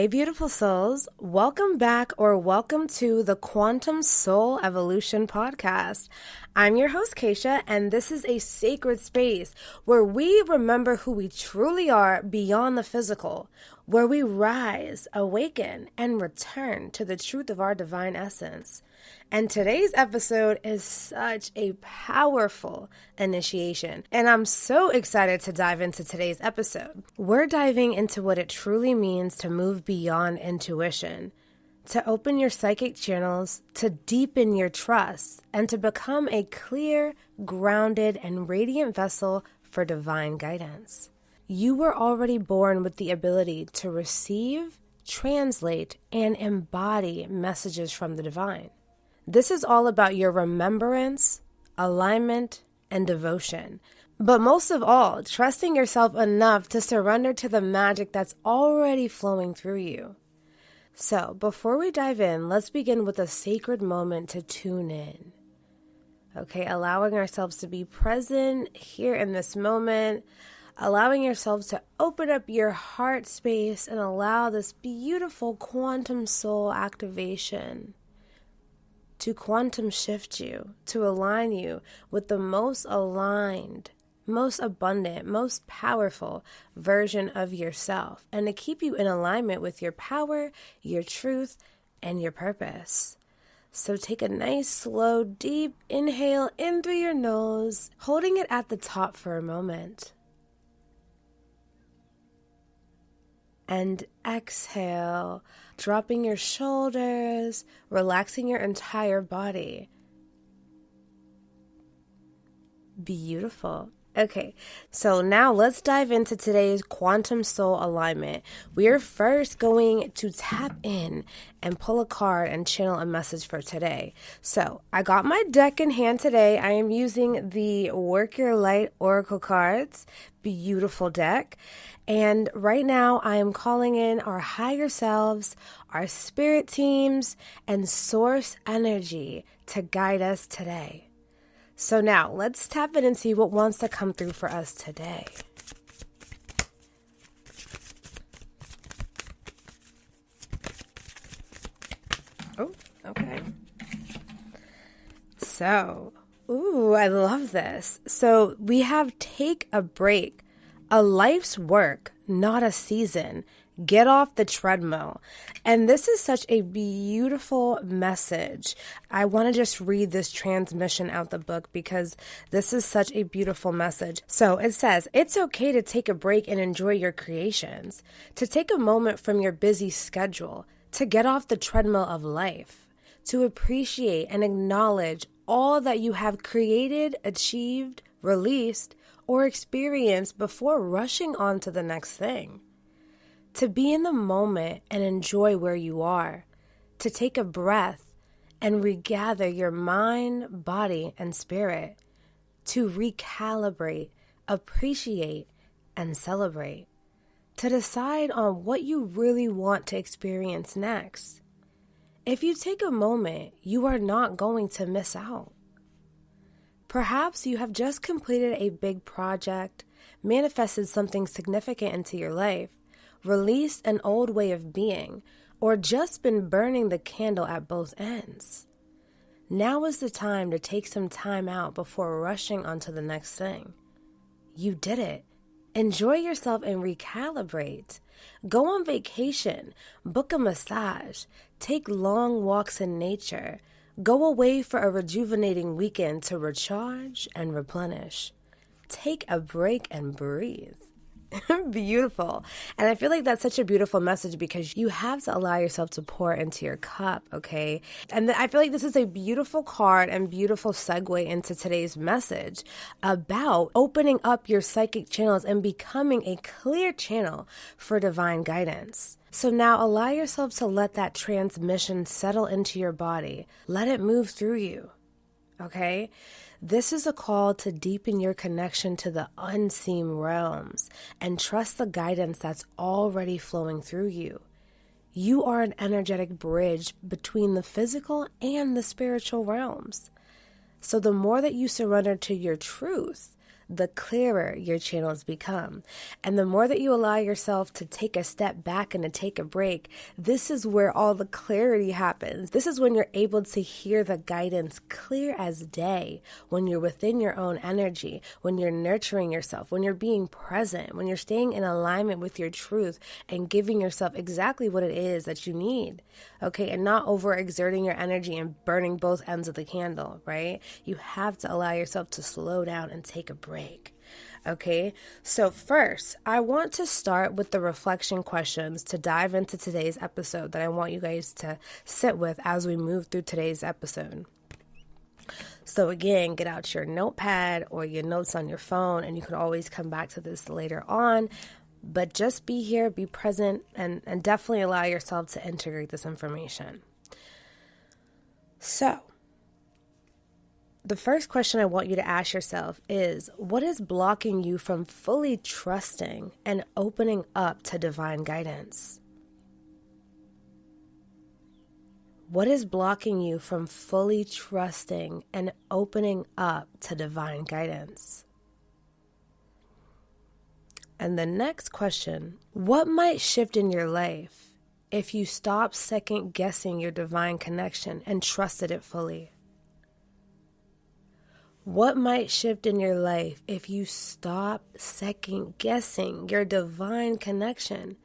Hey, beautiful souls. Welcome back or welcome to the Quantum Soul Evolution Podcast. I'm your host, Kaysha, and this is a sacred space where we remember who we truly are beyond the physical, where we rise, awaken, and return to the truth of our divine essence. And today's episode is such a powerful initiation, and I'm so excited to dive into today's episode. We're diving into what it truly means to move beyond intuition, to open your psychic channels, to deepen your trust, and to become a clear, grounded, and radiant vessel for divine guidance. You were already born with the ability to receive, translate, and embody messages from the divine. This is all about your remembrance, alignment, and devotion. But most of all, trusting yourself enough to surrender to the magic that's already flowing through you. So, before we dive in, let's begin with a sacred moment to tune in. Okay, allowing ourselves to be present here in this moment, allowing yourselves to open up your heart space and allow this beautiful quantum soul activation to quantum shift you, to align you with the most aligned, most abundant, most powerful version of yourself, and to keep you in alignment with your power, your truth, and your purpose. So take a nice, slow, deep inhale in through your nose, holding it at the top for a moment. And exhale, dropping your shoulders, relaxing your entire body. Beautiful. Okay, so now let's dive into today's quantum soul alignment. We are first going to tap in and pull a card and channel a message for today. So I got my deck in hand today. I am using the Work Your Light Oracle cards. Beautiful deck. And right now I am calling in our higher selves, our spirit teams, and source energy to guide us today. So now let's tap in and see what wants to come through for us today. Oh, okay. So, I love this. So we have take a break, a life's work, not a season. Get off the treadmill. And this is such a beautiful message. I want to just read this transmission out the book because this is such a beautiful message. So it says, it's okay to take a break and enjoy your creations, to take a moment from your busy schedule, to get off the treadmill of life, to appreciate and acknowledge all that you have created, achieved, released, or experienced before rushing on to the next thing. To be in the moment and enjoy where you are, to take a breath and regather your mind, body, and spirit, to recalibrate, appreciate, and celebrate, to decide on what you really want to experience next. If you take a moment, you are not going to miss out. Perhaps you have just completed a big project, manifested something significant into your life, released an old way of being, or just been burning the candle at both ends. Now is the time to take some time out before rushing onto the next thing. You did it. Enjoy yourself and recalibrate. Go on vacation, book a massage, take long walks in nature, go away for a rejuvenating weekend to recharge and replenish. Take a break and breathe. Beautiful. And I feel like that's such a beautiful message because you have to allow yourself to pour into your cup, okay? And I feel like this is a beautiful card and beautiful segue into today's message about opening up your psychic channels and becoming a clear channel for divine guidance. So now allow yourself to let that transmission settle into your body. Let it move through you, okay? This is a call to deepen your connection to the unseen realms and trust the guidance that's already flowing through you. You are an energetic bridge between the physical and the spiritual realms. So the more that you surrender to your truth, the clearer your channels become. And the more that you allow yourself to take a step back and to take a break, this is where all the clarity happens. This is when you're able to hear the guidance clear as day, when you're within your own energy, when you're nurturing yourself, when you're being present, when you're staying in alignment with your truth and giving yourself exactly what it is that you need, okay? And not overexerting your energy and burning both ends of the candle, right? You have to allow yourself to slow down and take a break, okay? So first, I want to start with the reflection questions to dive into today's episode that I want you guys to sit with as we move through today's episode. So again, get out your notepad or your notes on your phone, and you can always come back to this later on. But just be here, be present, and definitely allow yourself to integrate this information. So, the first question I want you to ask yourself is, what is blocking you from fully trusting and opening up to divine guidance? What is blocking you from fully trusting and opening up to divine guidance? And the next question, what might shift in your life if you stop second guessing your divine connection and trusted it fully? What might shift in your life if you stop second guessing your divine connection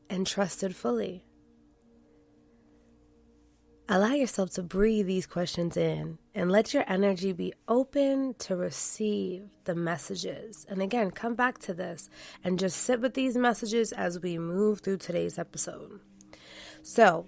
and trusted fully? Allow yourself to breathe these questions in and let your energy be open to receive the messages. And again, come back to this and just sit with these messages as we move through today's episode. So,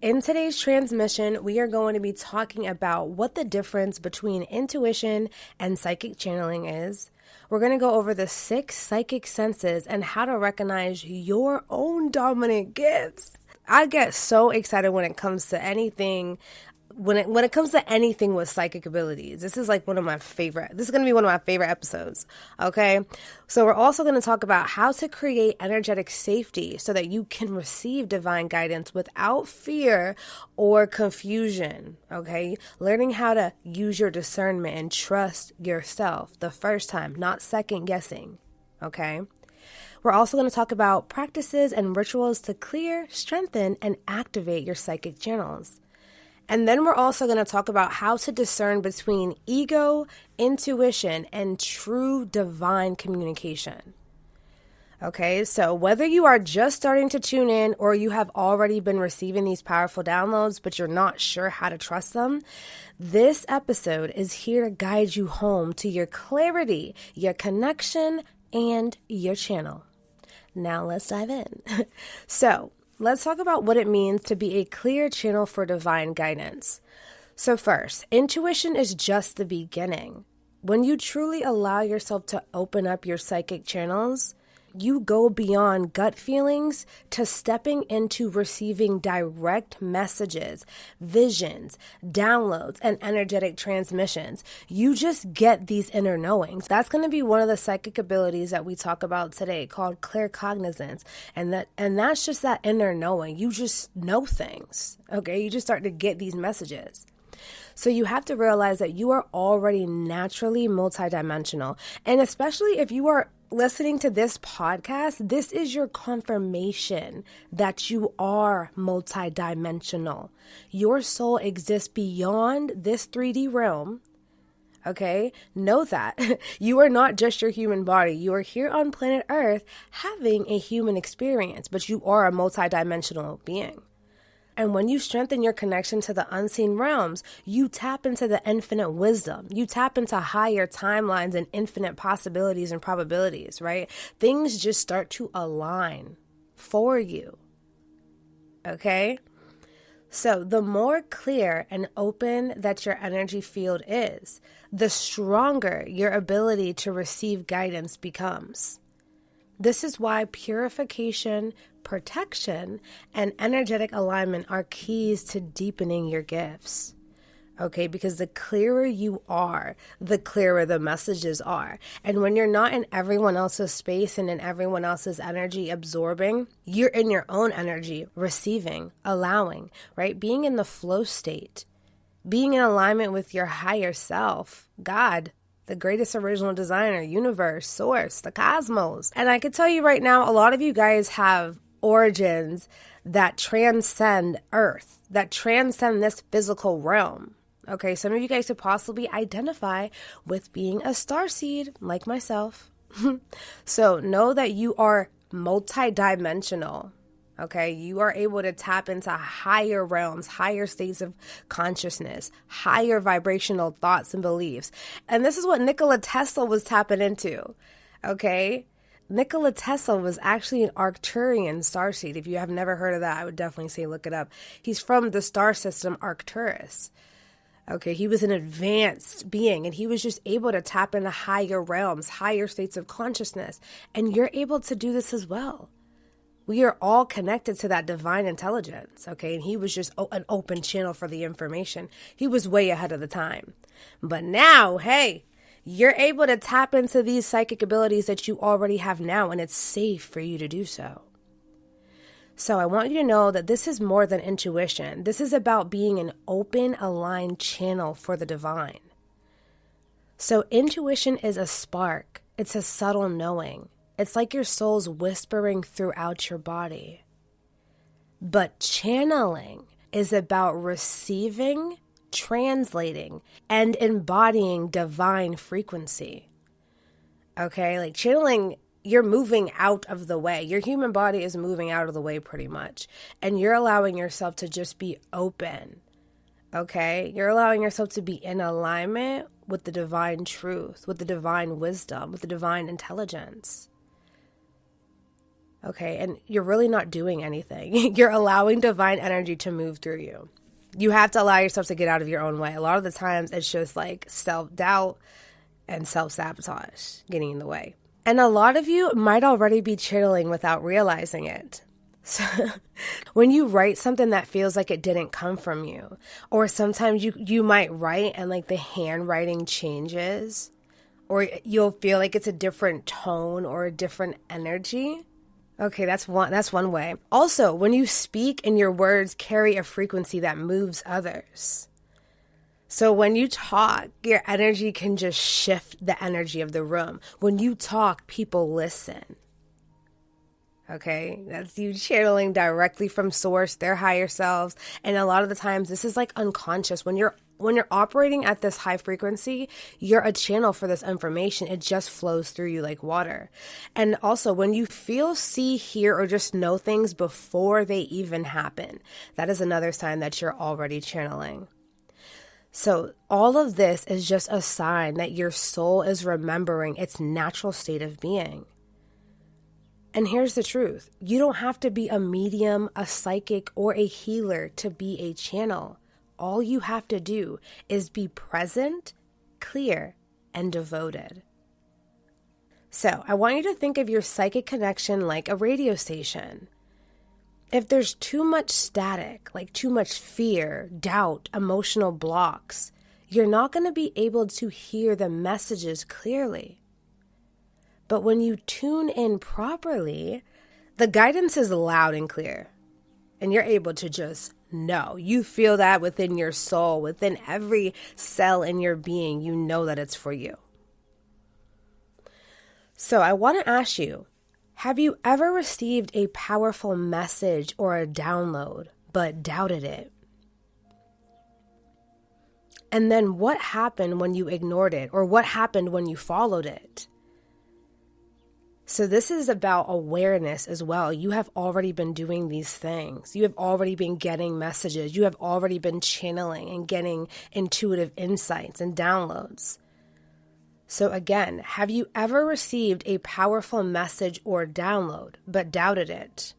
in today's transmission, we are going to be talking about what the difference between intuition and psychic channeling is. We're going to go over the 6 psychic senses and how to recognize your own dominant gifts. I get so excited when it comes to anything, when it comes to anything with psychic abilities. This is like this is going to be one of my favorite episodes, okay? So we're also going to talk about how to create energetic safety so that you can receive divine guidance without fear or confusion, okay? Learning how to use your discernment and trust yourself the first time, not second guessing, okay? We're also going to talk about practices and rituals to clear, strengthen, and activate your psychic channels. And then we're also going to talk about how to discern between ego, intuition, and true divine communication. Okay, so whether you are just starting to tune in or you have already been receiving these powerful downloads, but you're not sure how to trust them, this episode is here to guide you home to your clarity, your connection, and your channel. Now let's dive in. So let's talk about what it means to be a clear channel for divine guidance. So first, intuition is just the beginning. When you truly allow yourself to open up your psychic channels, you go beyond gut feelings to stepping into receiving direct messages, visions, downloads, and energetic transmissions. You just get these inner knowings. That's going to be one of the psychic abilities that we talk about today called claircognizance. And that's just that inner knowing. You just know things, okay? You just start to get these messages. So you have to realize that you are already naturally multidimensional. And especially if you are listening to this podcast, this is your confirmation that you are multidimensional. Your soul exists beyond this 3D realm. Okay, know that you are not just your human body. You are here on planet Earth having a human experience, but you are a multidimensional being. And when you strengthen your connection to the unseen realms, you tap into the infinite wisdom. You tap into higher timelines and infinite possibilities and probabilities, right? Things just start to align for you. Okay? So the more clear and open that your energy field is, the stronger your ability to receive guidance becomes. This is why purification, protection, and energetic alignment are keys to deepening your gifts. Okay, because the clearer you are, the clearer the messages are. And when you're not in everyone else's space and in everyone else's energy absorbing, you're in your own energy receiving, allowing, right? Being in the flow state, being in alignment with your higher self, God, the greatest original designer, universe, source, the cosmos. And I can tell you right now, a lot of you guys have origins that transcend Earth, that transcend this physical realm. Okay, some of you guys could possibly identify with being a starseed, like myself. So know that you are multidimensional. Okay, you are able to tap into higher realms, higher states of consciousness, higher vibrational thoughts and beliefs. And this is what Nikola Tesla was tapping into. Okay, Nikola Tesla was actually an Arcturian starseed. If you have never heard of that, I would definitely say look it up. He's from the star system Arcturus. Okay, he was an advanced being, and he was just able to tap into higher realms, higher states of consciousness. And you're able to do this as well. We are all connected to that divine intelligence, okay? And he was just an open channel for the information. He was way ahead of the time. But now, hey, you're able to tap into these psychic abilities that you already have now, and it's safe for you to do so. So I want you to know that this is more than intuition. This is about being an open, aligned channel for the divine. So intuition is a spark. It's a subtle knowing. It's like your soul's whispering throughout your body. But channeling is about receiving, translating, and embodying divine frequency. Okay, like channeling, you're moving out of the way. Your human body is moving out of the way pretty much. And you're allowing yourself to just be open. Okay, you're allowing yourself to be in alignment with the divine truth, with the divine wisdom, with the divine intelligence. Okay, and you're really not doing anything. You're allowing divine energy to move through you. You have to allow yourself to get out of your own way. A lot of the times it's just like self-doubt and self-sabotage getting in the way. And a lot of you might already be channeling without realizing it. So when you write something that feels like it didn't come from you, or sometimes you might write and like the handwriting changes, or you'll feel like it's a different tone or a different energy. Okay, that's one way. Also, when you speak and your words carry a frequency that moves others. So when you talk, your energy can just shift the energy of the room. When you talk, people listen. Okay, that's you channeling directly from source, their higher selves. And a lot of the times this is like unconscious. When you're operating at this high frequency, you're a channel for this information. It just flows through you like water. And also when you feel, see, hear, or just know things before they even happen, that is another sign that you're already channeling. So all of this is just a sign that your soul is remembering its natural state of being. And here's the truth. You don't have to be a medium, a psychic, or a healer to be a channel. All you have to do is be present, clear, and devoted. So I want you to think of your psychic connection like a radio station. If there's too much static, like too much fear, doubt, emotional blocks, you're not going to be able to hear the messages clearly. But when you tune in properly, the guidance is loud and clear. And you're able to just know. You feel that within your soul, within every cell in your being. You know that it's for you. So I want to ask you, have you ever received a powerful message or a download, but doubted it? And then what happened when you ignored it, or what happened when you followed it? So this is about awareness as well. You have already been doing these things. You have already been getting messages. You have already been channeling and getting intuitive insights and downloads. So again, have you ever received a powerful message or download, but doubted it?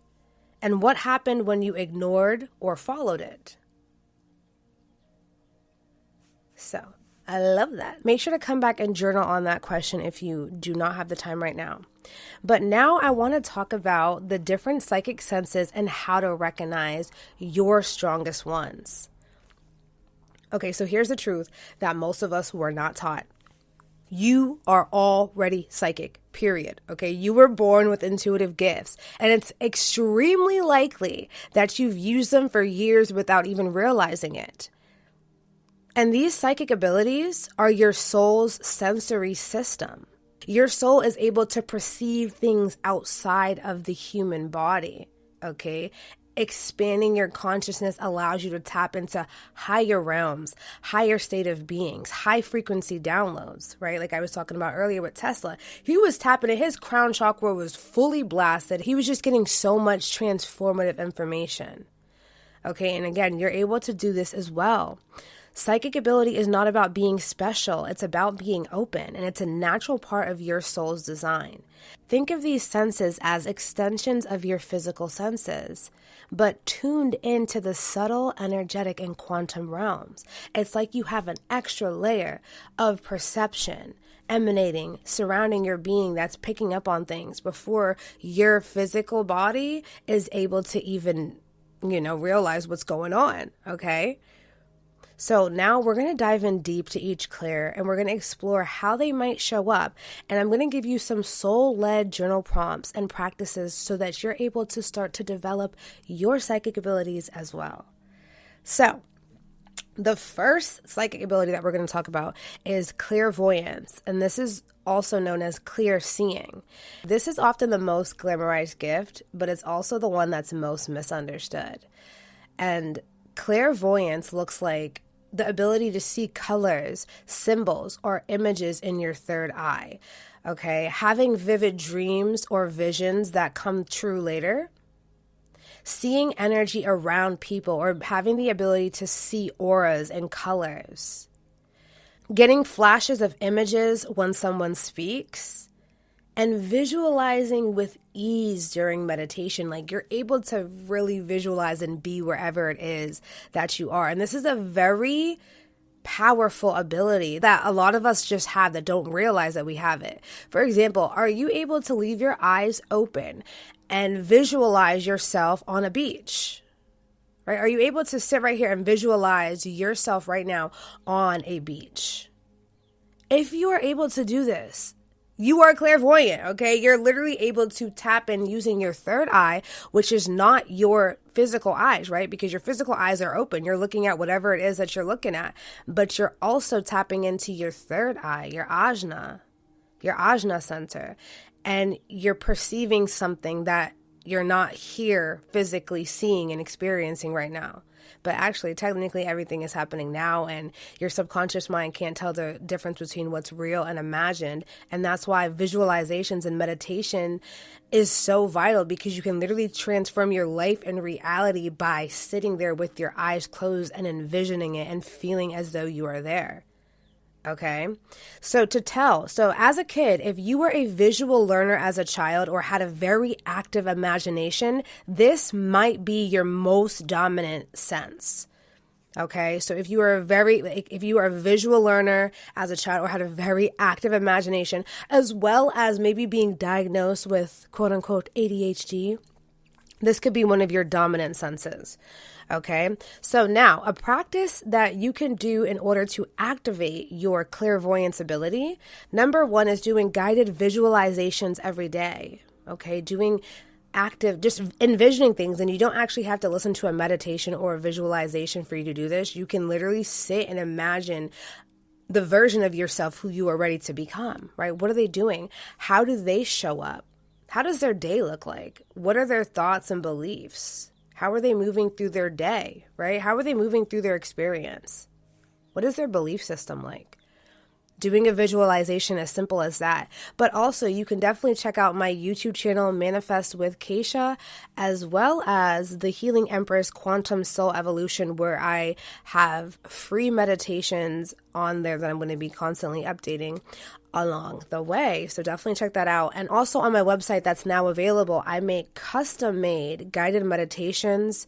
And what happened when you ignored or followed it? So I love that. Make sure to come back and journal on that question if you do not have the time right now. But now I want to talk about the different psychic senses and how to recognize your strongest ones. Okay, so here's the truth that most of us were not taught. You are already psychic, period. Okay, you were born with intuitive gifts, and it's extremely likely that you've used them for years without even realizing it. And these psychic abilities are your soul's sensory system. Your soul is able to perceive things outside of the human body, okay? Expanding your consciousness allows you to tap into higher realms, higher state of beings, high frequency downloads, right? Like I was talking about earlier with Tesla. He was tapping it. His crown chakra was fully blasted. He was just getting so much transformative information. Okay, and again, you're able to do this as well. Psychic ability is not about being special. It's about being open, and it's a natural part of your soul's design. Think of these senses as extensions of your physical senses, but tuned into the subtle, energetic, and quantum realms. It's like you have an extra layer of perception emanating, surrounding your being that's picking up on things before your physical body is able to even, realize what's going on, okay? So now we're going to dive in deep to each clear, and we're going to explore how they might show up. And I'm going to give you some soul-led journal prompts and practices so that you're able to start to develop your psychic abilities as well. So the first psychic ability that we're going to talk about is clairvoyance. And this is also known as clear seeing. This is often the most glamorized gift, but it's also the one that's most misunderstood. And clairvoyance looks like the ability to see colors, symbols, or images in your third eye, okay? Having vivid dreams or visions that come true later. Seeing energy around people or having the ability to see auras and colors. Getting flashes of images when someone speaks. And visualizing with ease during meditation, like you're able to really visualize and be wherever it is that you are. And this is a very powerful ability that a lot of us just have that don't realize that we have it. For example, are you able to leave your eyes open and visualize yourself on a beach? Right? Are you able to sit right here and visualize yourself right now on a beach? If you are able to do this, you are clairvoyant, okay? You're literally able to tap in using your third eye, which is not your physical eyes, right? Because your physical eyes are open. You're looking at whatever it is that you're looking at, but you're also tapping into your third eye, your ajna center, and you're perceiving something that you're not here physically seeing and experiencing right now. But actually, technically, everything is happening now, and your subconscious mind can't tell the difference between what's real and imagined. And that's why visualizations and meditation is so vital, because you can literally transform your life and reality by sitting there with your eyes closed and envisioning it and feeling as though you are there. Okay, so as a kid, if you were a visual learner as a child or had a very active imagination, this might be your most dominant sense. Okay, so if you are a visual learner as a child or had a very active imagination, as well as maybe being diagnosed with quote unquote ADHD, this could be one of your dominant senses. Okay, so now a practice that you can do in order to activate your clairvoyance ability. Number one is doing guided visualizations every day. Okay, doing active, just envisioning things, and you don't actually have to listen to a meditation or a visualization for you to do this. You can literally sit and imagine the version of yourself who you are ready to become, right? What are they doing? How do they show up? How does their day look like? What are their thoughts and beliefs? How are they moving through their day, right? How are they moving through their experience? What is their belief system like? Doing a visualization as simple as that. But also, you can definitely check out my YouTube channel, Manifest with Kaysha, as well as the Healing Empress Quantum Soul Evolution, where I have free meditations on there that I'm going to be constantly updating along the way. So definitely check that out. And also on my website that's now available, I make custom-made guided meditations,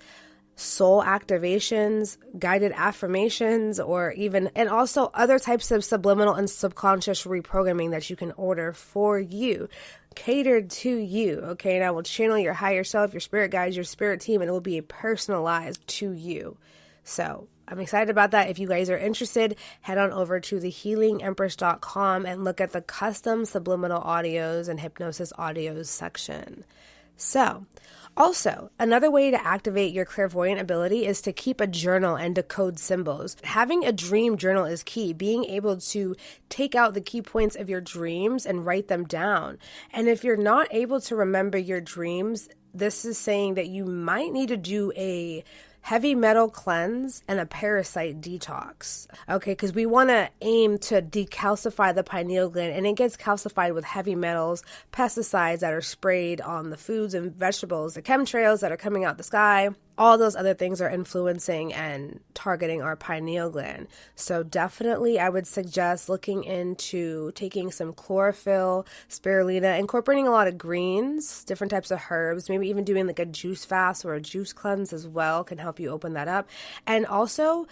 soul activations, guided affirmations, and also other types of subliminal and subconscious reprogramming that you can order for you, catered to you. Okay, and I will channel your higher self, your spirit guides, your spirit team, and it will be personalized to you. So I'm excited about that. If you guys are interested, head on over to thehealingempress.com and look at the custom subliminal audios and hypnosis audios section. So, also, another way to activate your clairvoyant ability is to keep a journal and decode symbols. Having a dream journal is key. Being able to take out the key points of your dreams and write them down. And if you're not able to remember your dreams, this is saying that you might need to do a heavy metal cleanse and a parasite detox. Okay, because we want to aim to decalcify the pineal gland, and it gets calcified with heavy metals, pesticides that are sprayed on the foods and vegetables, the chemtrails that are coming out the sky. All those other things are influencing and targeting our pineal gland. So definitely I would suggest looking into taking some chlorophyll, spirulina, incorporating a lot of greens, different types of herbs, maybe even doing like a juice fast or a juice cleanse as well can help you open that up. And also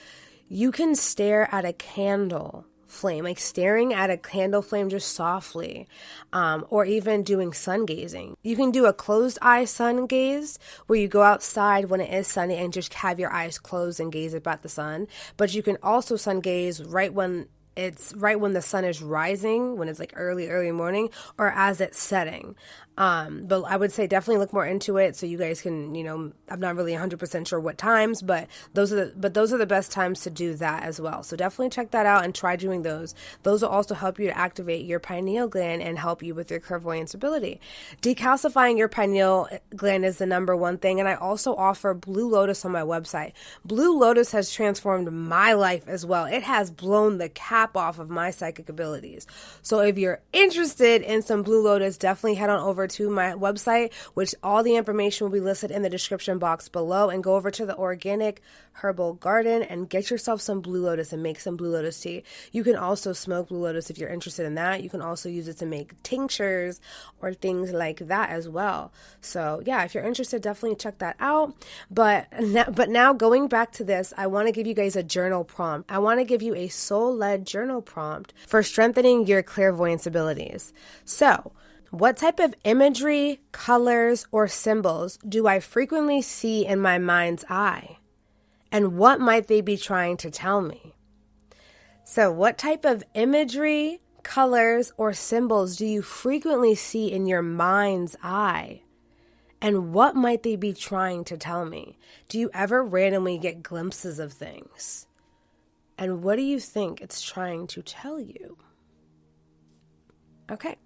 you can stare at a candle flame, like staring at a candle flame just softly, or even doing sun gazing. You can do a closed eye sun gaze where you go outside when it is sunny and just have your eyes closed and gaze up at the sun. But you can also sun gaze right when the sun is rising, when it's like early morning, or as it's setting. But I would say definitely look more into it so you guys can, I'm not really 100% sure what times, but those are the best times to do that as well. So definitely check that out and try doing those. Those will also help you to activate your pineal gland and help you with your clairvoyance ability. Decalcifying your pineal gland is the number one thing. And I also offer Blue Lotus on my website. Blue Lotus has transformed my life as well. It has blown the cap off of my psychic abilities. So if you're interested in some Blue Lotus, definitely head on over to my website, which all the information will be listed in the description box below, and go over to the organic herbal garden and get yourself some Blue Lotus and make some Blue Lotus tea. You can also smoke Blue Lotus if you're interested in that. You can also use it to make tinctures or things like that as well. So yeah, if you're interested, definitely check that out. But now going back to this, I want to give you guys a journal prompt. I want to give you a soul-led journal prompt for strengthening your clairvoyance abilities. So, what type of imagery, colors, or symbols do I frequently see in my mind's eye? And what might they be trying to tell me? So, what type of imagery, colors, or symbols do you frequently see in your mind's eye? And what might they be trying to tell me? Do you ever randomly get glimpses of things? And what do you think it's trying to tell you? Okay.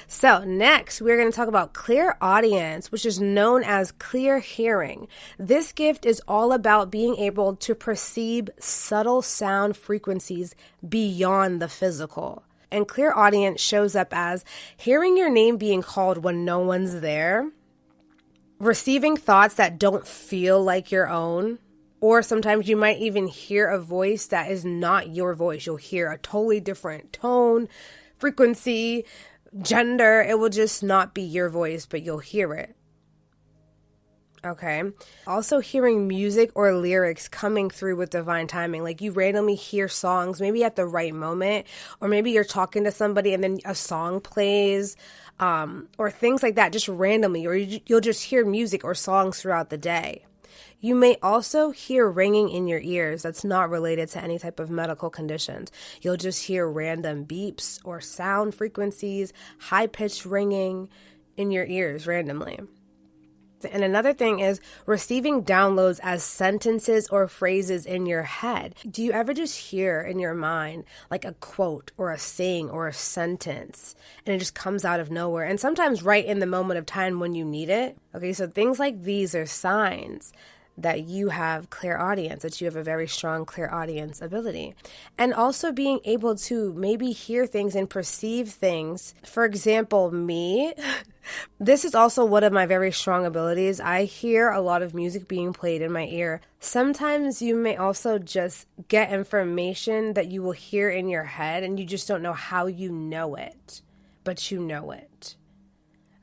So next, we're going to talk about clairaudience, which is known as clear hearing. This gift is all about being able to perceive subtle sound frequencies beyond the physical. And clairaudience shows up as hearing your name being called when no one's there, receiving thoughts that don't feel like your own, or sometimes you might even hear a voice that is not your voice. You'll hear a totally different tone, frequency, gender. It will just not be your voice, but you'll hear it. Okay. Also hearing music or lyrics coming through with divine timing. Like you randomly hear songs, maybe at the right moment, or maybe you're talking to somebody and then a song plays, or things like that, just randomly, or you'll just hear music or songs throughout the day. You may also hear ringing in your ears that's not related to any type of medical conditions. You'll just hear random beeps or sound frequencies, high-pitched ringing in your ears randomly. And another thing is receiving downloads as sentences or phrases in your head. Do you ever just hear in your mind like a quote or a saying or a sentence and it just comes out of nowhere? And sometimes right in the moment of time when you need it. Okay, so things like these are signs that you have clairaudience, that you have a very strong clairaudience ability. And also being able to maybe hear things and perceive things. For example, me, this is also one of my very strong abilities. I hear a lot of music being played in my ear. Sometimes you may also just get information that you will hear in your head and you just don't know how you know it, but you know it.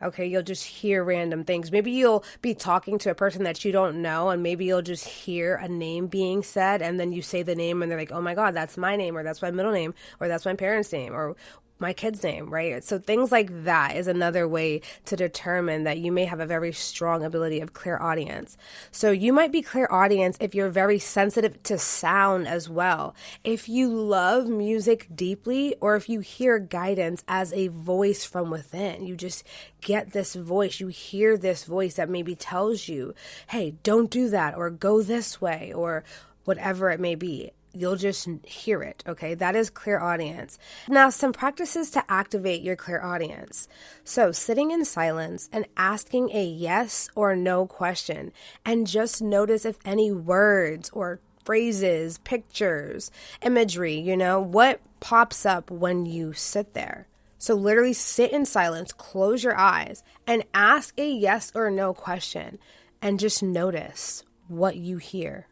Okay, you'll just hear random things. Maybe you'll be talking to a person that you don't know, and maybe you'll just hear a name being said, and then you say the name, and they're like, oh my God, that's my name, or that's my middle name, or that's my parents' name, or my kid's name, right? So things like that is another way to determine that you may have a very strong ability of clairaudience. So you might be clairaudience if you're very sensitive to sound as well. If you love music deeply, or if you hear guidance as a voice from within, you just get this voice, you hear this voice that maybe tells you, hey, don't do that, or go this way, or whatever it may be. You'll just hear it, okay? That is clairaudience. Now, some practices to activate your clairaudience. So, sitting in silence and asking a yes or no question, and just notice if any words or phrases, pictures, imagery, what pops up when you sit there. So literally sit in silence, close your eyes, and ask a yes or no question, and just notice what you hear.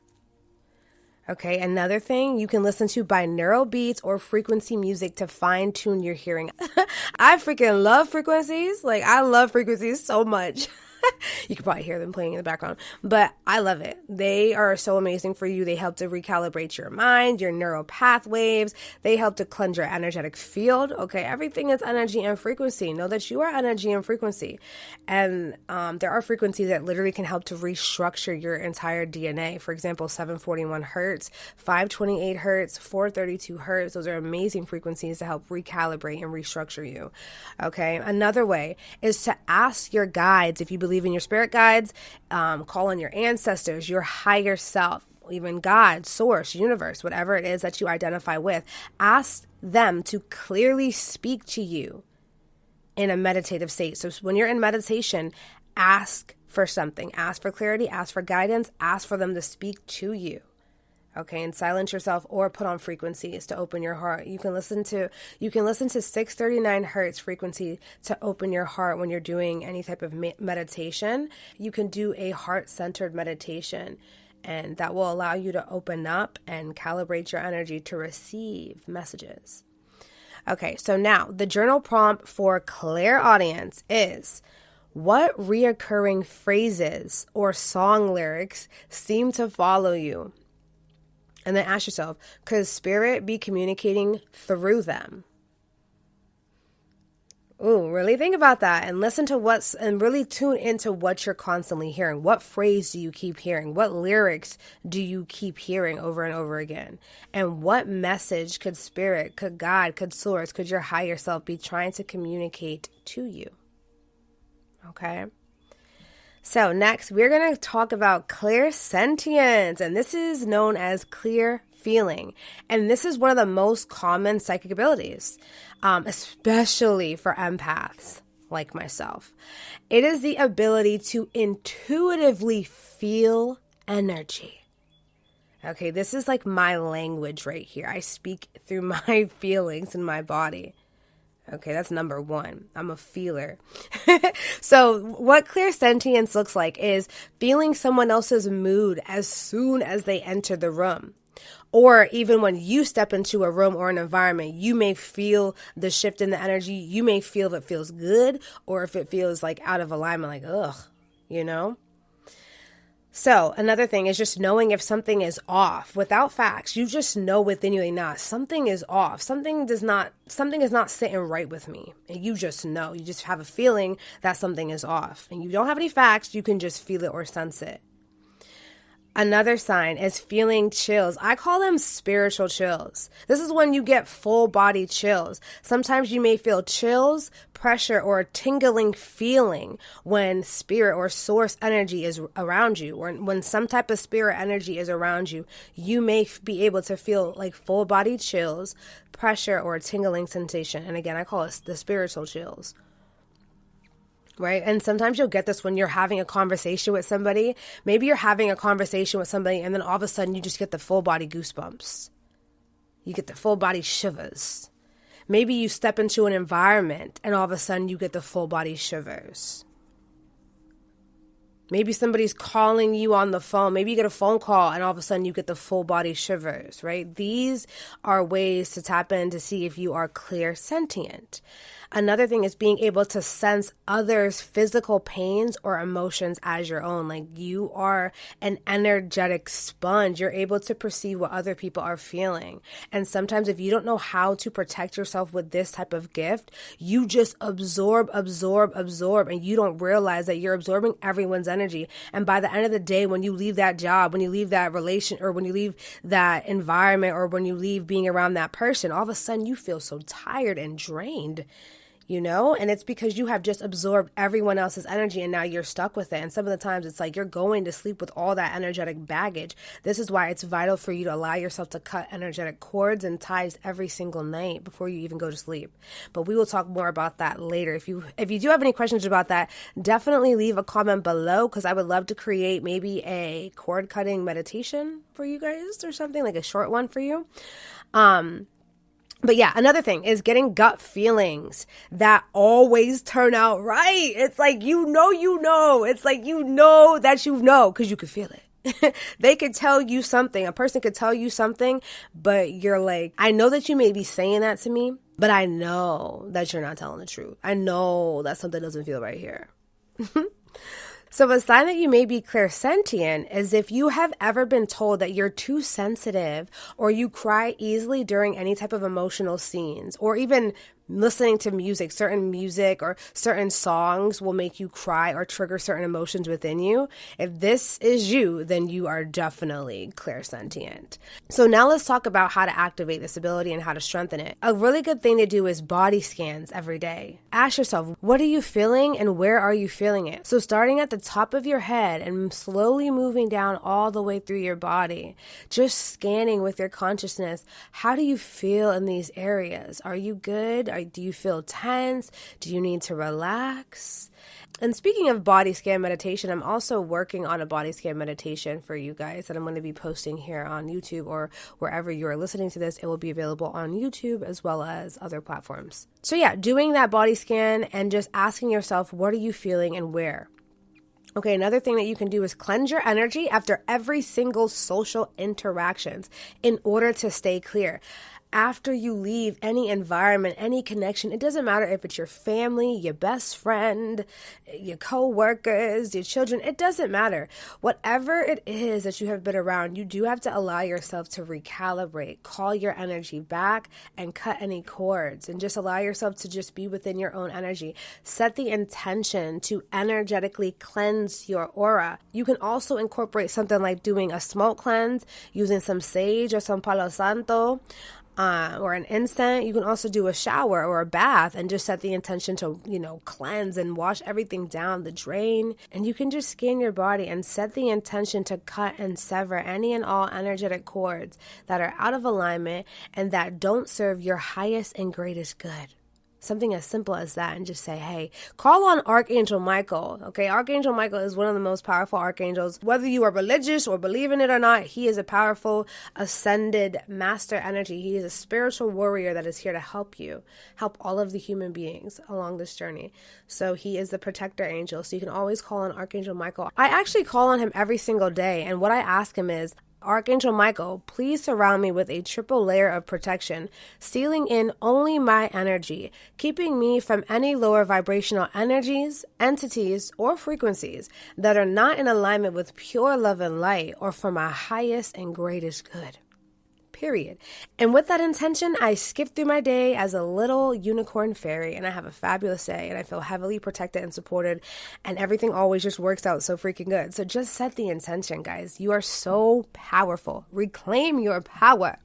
Okay, another thing, you can listen to binaural beats or frequency music to fine tune your hearing. I freaking love frequencies. Like, I love frequencies so much. You can probably hear them playing in the background, but I love it. They are so amazing for you. They help to recalibrate your mind, your neural pathways. They help to cleanse your energetic field. Okay, everything is energy and frequency. Know that you are energy and frequency. And there are frequencies that literally can help to restructure your entire DNA. For example, 741 hertz, 528 hertz, 432 hertz. Those are amazing frequencies to help recalibrate and restructure you. Okay, another way is to ask your guides, if you believe in your spirit guides, call on your ancestors, your higher self, even God, source, universe, whatever it is that you identify with. Ask them to clearly speak to you in a meditative state. So when you're in meditation, ask for something, ask for clarity, ask for guidance, ask for them to speak to you. Okay, and silence yourself or put on frequencies to open your heart. You can listen to 639 hertz frequency to open your heart when you're doing any type of meditation. You can do a heart-centered meditation, and that will allow you to open up and calibrate your energy to receive messages. Okay, so now the journal prompt for clairaudience is: what reoccurring phrases or song lyrics seem to follow you? And then ask yourself, could spirit be communicating through them? Ooh, really think about that and listen to and really tune into what you're constantly hearing. What phrase do you keep hearing? What lyrics do you keep hearing over and over again? And what message could spirit, could God, could source, could your higher self be trying to communicate to you? Okay. So next, we're going to talk about clairsentience, and this is known as clear feeling. And this is one of the most common psychic abilities, especially for empaths like myself. It is the ability to intuitively feel energy. Okay, this is like my language right here. I speak through my feelings in my body. Okay, that's number one. I'm a feeler. So what clairsentience looks like is feeling someone else's mood as soon as they enter the room. Or even when you step into a room or an environment, you may feel the shift in the energy. You may feel if it feels good or if it feels like out of alignment, like, ugh, So another thing is just knowing if something is off without facts. You just know within you, like, nah, something is off. Something is not sitting right with me. And you just know. You just have a feeling that something is off. And you don't have any facts. You can just feel it or sense it. Another sign is feeling chills. I call them spiritual chills. This is when you get full body chills. Sometimes you may feel chills, pressure, or a tingling feeling when spirit or source energy is around you, or when some type of spirit energy is around you. You may be able to feel like full body chills, pressure, or a tingling sensation. And again, I call it the spiritual chills. Right? And sometimes you'll get this when you're having a conversation with somebody. Maybe you're having a conversation with somebody and then all of a sudden you just get the full body goosebumps. You get the full body shivers. Maybe you step into an environment and all of a sudden you get the full body shivers. Maybe somebody's calling you on the phone. Maybe you get a phone call and all of a sudden you get the full body shivers, right? These are ways to tap in to see if you are clairsentient. Another thing is being able to sense others' physical pains or emotions as your own. Like you are an energetic sponge. You're able to perceive what other people are feeling. And sometimes if you don't know how to protect yourself with this type of gift, you just absorb, and you don't realize that you're absorbing everyone's energy. And by the end of the day, when you leave that job, when you leave that relation, or when you leave that environment, or when you leave being around that person, all of a sudden you feel so tired and drained, and it's because you have just absorbed everyone else's energy and now you're stuck with it. And some of the times it's like you're going to sleep with all that energetic baggage. This is why it's vital for you to allow yourself to cut energetic cords and ties every single night before you even go to sleep. But we will talk more about that later. If you do have any questions about that, definitely leave a comment below, because I would love to create maybe a cord cutting meditation for you guys or something, like a short one for you. But yeah, another thing is getting gut feelings that always turn out right. It's like, It's like, that because you can feel it. They could tell you something. A person could tell you something, but you're like, I know that you may be saying that to me, but I know that you're not telling the truth. I know that something doesn't feel right here. So a sign that you may be clairsentient is if you have ever been told that you're too sensitive, or you cry easily during any type of emotional scenes, or even listening to music, certain music or certain songs will make you cry or trigger certain emotions within you. If this is you, then you are definitely clairsentient. So now let's talk about how to activate this ability and how to strengthen it. A really good thing to do is body scans every day. Ask yourself, what are you feeling and where are you feeling it? So starting at the top of your head and slowly moving down all the way through your body, just scanning with your consciousness. How do you feel in these areas? Are you good? Do you feel tense? Do you need to relax? And speaking of body scan meditation, I'm also working on a body scan meditation for you guys that I'm going to be posting here on YouTube, or wherever you are listening to this. It will be available on YouTube as well as other platforms. So yeah, doing that body scan and just asking yourself, what are you feeling and where? Okay, another thing that you can do is cleanse your energy after every single social interactions in order to stay clear. After you leave any environment, any connection, it doesn't matter if it's your family, your best friend, your co-workers, your children, it doesn't matter. Whatever it is that you have been around, you do have to allow yourself to recalibrate, call your energy back, and cut any cords, and just allow yourself to just be within your own energy. Set the intention to energetically cleanse your aura. You can also incorporate something like doing a smoke cleanse, using some sage or some palo santo, or an incense. You can also do a shower or a bath and just set the intention to, cleanse and wash everything down the drain. And you can just scan your body and set the intention to cut and sever any and all energetic cords that are out of alignment and that don't serve your highest and greatest good. Something as simple as that, and just say, hey, call on Archangel Michael. Okay, Archangel Michael is one of the most powerful archangels. Whether you are religious or believe in it or not, he is a powerful ascended master energy. He is a spiritual warrior that is here to help you, help all of the human beings along this journey. So he is the protector angel. So you can always call on Archangel Michael. I actually call on him every single day. And what I ask him is, Archangel Michael, please surround me with a triple layer of protection, sealing in only my energy, keeping me from any lower vibrational energies, entities, or frequencies that are not in alignment with pure love and light or for my highest and greatest good. Period. And with that intention, I skip through my day as a little unicorn fairy, and I have a fabulous day, and I feel heavily protected and supported, and everything always just works out so freaking good. So just set the intention, guys. You are so powerful. Reclaim your power.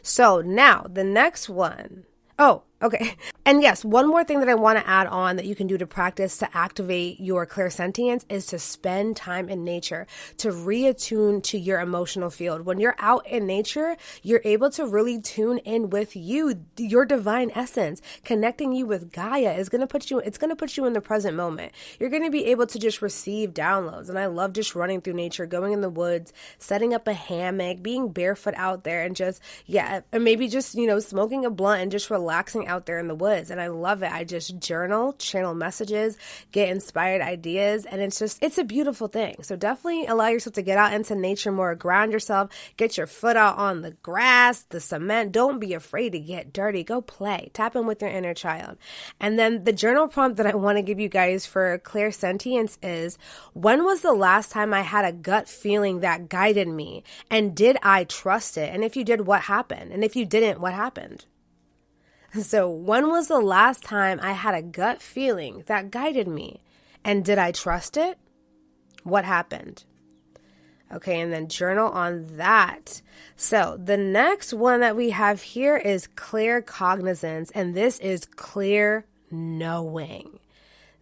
So now the next one. Oh, okay. And yes, one more thing that I want to add on that you can do to practice to activate your clairsentience is to spend time in nature, to reattune to your emotional field. When you're out in nature, you're able to really tune in with you, your divine essence. Connecting you with Gaia is going to put you in the present moment. You're going to be able to just receive downloads. And I love just running through nature, going in the woods, setting up a hammock, being barefoot out there, and just, and maybe just, smoking a blunt and just relaxing out there in the woods, and I love it. I just journal, channel messages, get inspired ideas, and it's a beautiful thing. So definitely allow yourself to get out into nature more, ground yourself, get your foot out on the grass, the cement. Don't be afraid to get dirty. Go play. Tap in with your inner child. And then the journal prompt that I want to give you guys for clairsentience is, when was the last time I had a gut feeling that guided me? And did I trust it? And if you did, what happened? And if you didn't, what happened? So when was the last time I had a gut feeling that guided me? And did I trust it? What happened? Okay, and then journal on that. So the next one that we have here is clear cognizance, and this is clear knowing.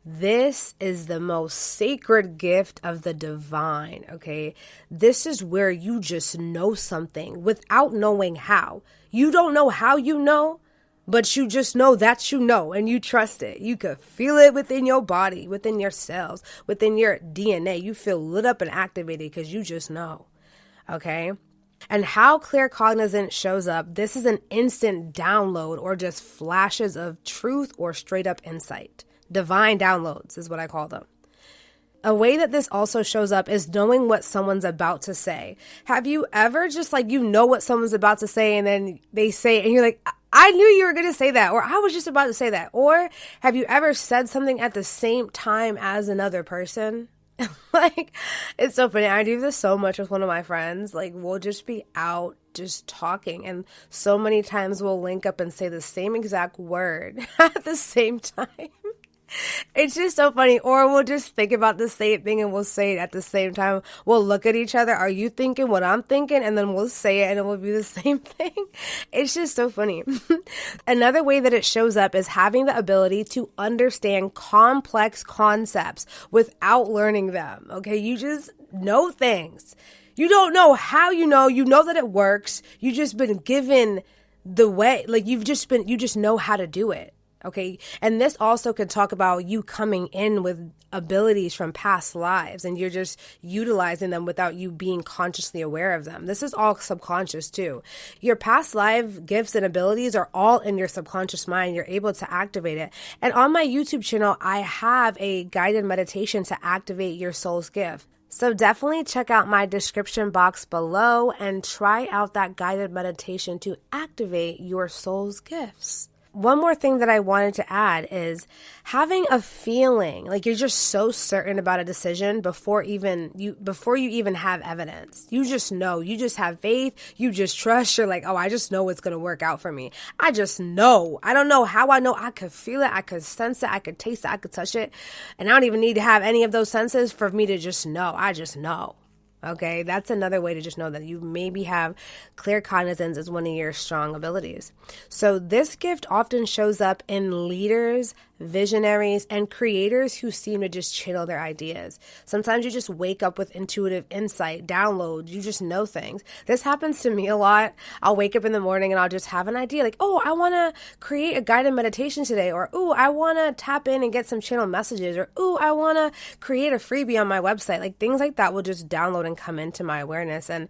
This is the most sacred gift of the divine, okay? This is where you just know something without knowing how. You don't know how you know, but you just know that you know, and you trust it. You could feel it within your body, within your cells, within your DNA. You feel lit up and activated because you just know, okay? And how clear cognizance shows up, this is an instant download or just flashes of truth or straight up insight. Divine downloads is what I call them. A way that this also shows up is knowing what someone's about to say. Have you ever just you know what someone's about to say, and then they say it and you're like, I knew you were going to say that, or I was just about to say that. Or have you ever said something at the same time as another person? It's so funny. I do this so much with one of my friends. We'll just be out just talking, and so many times we'll link up and say the same exact word at the same time. It's just so funny. Or we'll just think about the same thing and we'll say it at the same time. We'll look at each other. Are you thinking what I'm thinking? And then we'll say it and it will be the same thing. It's just so funny. Another way that it shows up is having the ability to understand complex concepts without learning them. Okay. You just know things. You don't know how you know that it works. You've just been given the way, you just know how to do it. Okay. And this also could talk about you coming in with abilities from past lives and you're just utilizing them without you being consciously aware of them. This is all subconscious too. Your past life gifts and abilities are all in your subconscious mind. You're able to activate it. And on my YouTube channel, I have a guided meditation to activate your soul's gift. So definitely check out my description box below and try out that guided meditation to activate your soul's gifts. One more thing that I wanted to add is having a feeling you're just so certain about a decision before you even have evidence. You just know, you just have faith, you just trust. You're like, oh, I just know it's going to work out for me. I just know. I don't know how I know. I could feel it. I could sense it. I could taste it. I could touch it. And I don't even need to have any of those senses for me to just know. I just know. Okay, that's another way to just know that you maybe have clear cognizance as one of your strong abilities. So this gift often shows up in leaders, visionaries, and creators who seem to just channel their ideas. Sometimes you just wake up with intuitive insight, download, you just know things. This happens to me a lot. I'll wake up in the morning and I'll just have an idea oh, I want to create a guided meditation today, or oh, I want to tap in and get some channel messages, or oh, I want to create a freebie on my website. Things like that will just download and come into my awareness, and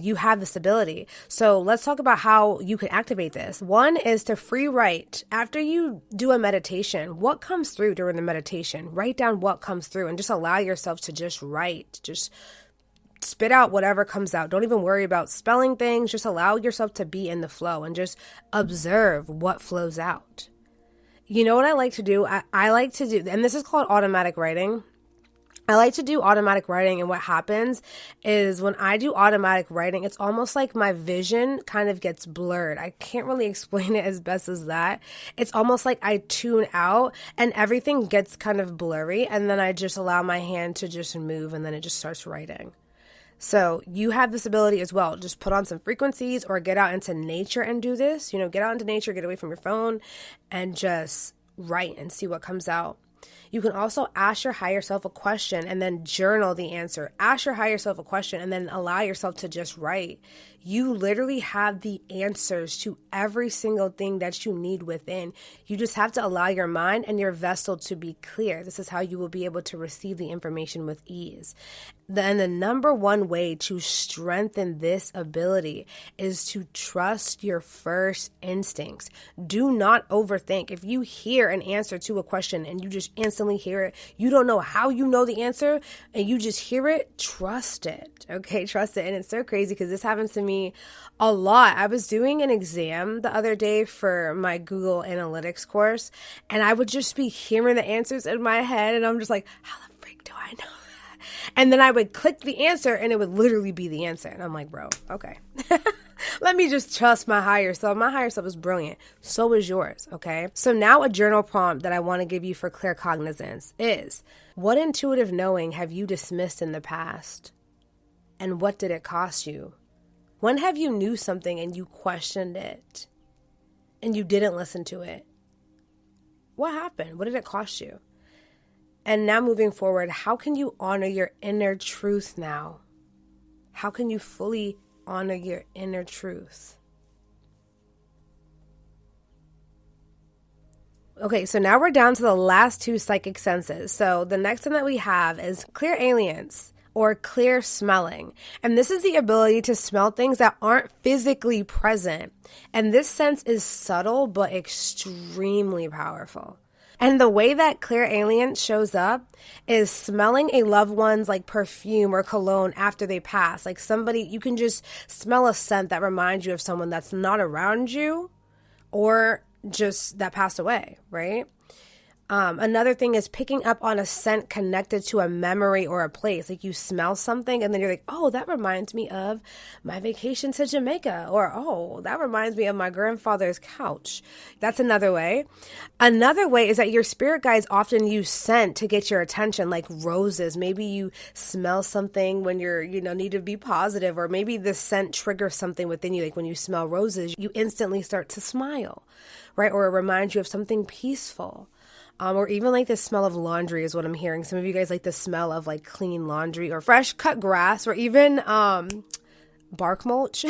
you have this ability. So let's talk about how you can activate this. One is to free write. After you do a meditation, what comes through during the meditation? Write down what comes through and just allow yourself to just write. Just spit out whatever comes out. Don't even worry about spelling things. Just allow yourself to be in the flow and just observe what flows out. You know what I like to do? I like to do, and this is called automatic writing. I like to do automatic writing, and what happens is when I do automatic writing, it's almost like my vision kind of gets blurred. I can't really explain it as best as that. It's almost like I tune out and everything gets kind of blurry, and then I just allow my hand to just move, and then it just starts writing. So you have this ability as well. Just put on some frequencies or get out into nature and do this. Get out into nature, get away from your phone, and just write and see what comes out. You can also ask your higher self a question and then journal the answer. Ask your higher self a question and then allow yourself to just write. You literally have the answers to every single thing that you need within. You just have to allow your mind and your vessel to be clear. This is how you will be able to receive the information with ease. And the number one way to strengthen this ability is to trust your first instincts. Do not overthink. If you hear an answer to a question and you just instantly hear it, you don't know how you know the answer and you just hear it, trust it. Okay, trust it. And it's so crazy because this happens to me a lot. I was doing an exam the other day for my Google Analytics course, and I would just be hearing the answers in my head, and I'm just like, how the freak do I know? And then I would click the answer and it would literally be the answer. And I'm like, bro, okay. Let me just trust my higher self. My higher self is brilliant. So is yours, okay? So now a journal prompt that I want to give you for clear cognizance is, what intuitive knowing have you dismissed in the past? And what did it cost you? When have you knew something and you questioned it and you didn't listen to it? What happened? What did it cost you? And now moving forward, how can you honor your inner truth now? How can you fully honor your inner truth? Okay, so now we're down to the last two psychic senses. So the next one that we have is clairalience, or clear smelling. And this is the ability to smell things that aren't physically present. And this sense is subtle but extremely powerful. And the way that clairalience shows up is smelling a loved one's like perfume or cologne after they pass. Like somebody, you can just smell a scent that reminds you of someone that's not around you or just that passed away, right? Another thing is picking up on a scent connected to a memory or a place. Like you smell something and then you're like, oh, that reminds me of my vacation to Jamaica. Or, oh, that reminds me of my grandfather's couch. That's another way. Another way is that your spirit guides often use scent to get your attention, like roses. Maybe you smell something when you're, need to be positive, or maybe the scent triggers something within you. Like when you smell roses, you instantly start to smile, right? Or it reminds you of something peaceful. Or even like the smell of laundry is what I'm hearing. Some of you guys like the smell of like clean laundry or fresh cut grass, or even bark mulch.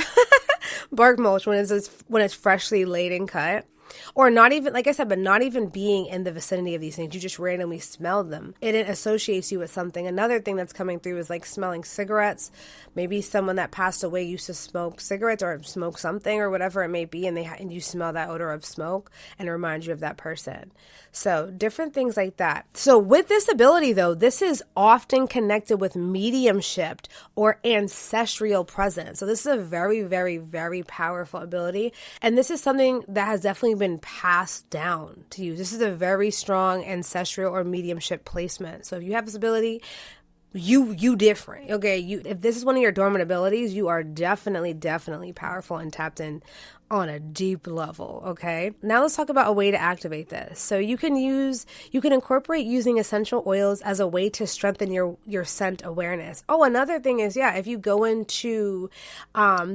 Bark mulch when it's freshly laid and cut. Or not even, like I said, but not even being in the vicinity of these things. You just randomly smelled them. It associates you with something. Another thing that's coming through is like smelling cigarettes. Maybe someone that passed away used to smoke cigarettes or smoke something or whatever it may be, and you smell that odor of smoke and it reminds you of that person. So different things like that. So with this ability though, this is often connected with mediumship or ancestral presence. So this is a very, very, very powerful ability. And this is something that has definitely been passed down to you. This is a very strong ancestral or mediumship placement. So if you have this ability, you different. Okay, if this is one of your dormant abilities, you are definitely powerful and tapped in on a deep level, okay? Now let's talk about a way to activate this. So you can incorporate using essential oils as a way to strengthen your scent awareness. Oh, another thing is, if you go into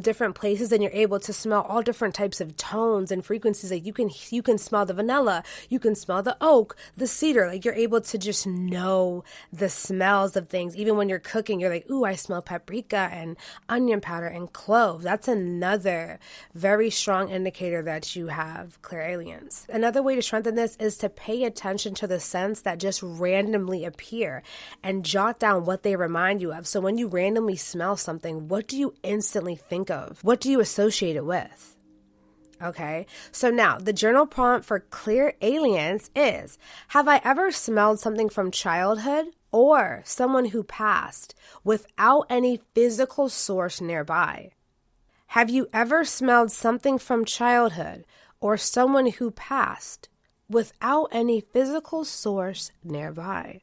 different places and you're able to smell all different types of tones and frequencies, like you can smell the vanilla, you can smell the oak, the cedar, like you're able to just know the smells of things. Even when you're cooking, you're like, ooh, I smell paprika and onion powder and clove. That's another very strong indicator that you have clairalience. Another way to strengthen this is to pay attention to the scents that just randomly appear and jot down what they remind you of. So when you randomly smell something, what do you instantly think of? What do you associate it with? Okay, so now the journal prompt for clairalience is, have I ever smelled something from childhood or someone who passed without any physical source nearby? Have you ever smelled something from childhood or someone who passed without any physical source nearby?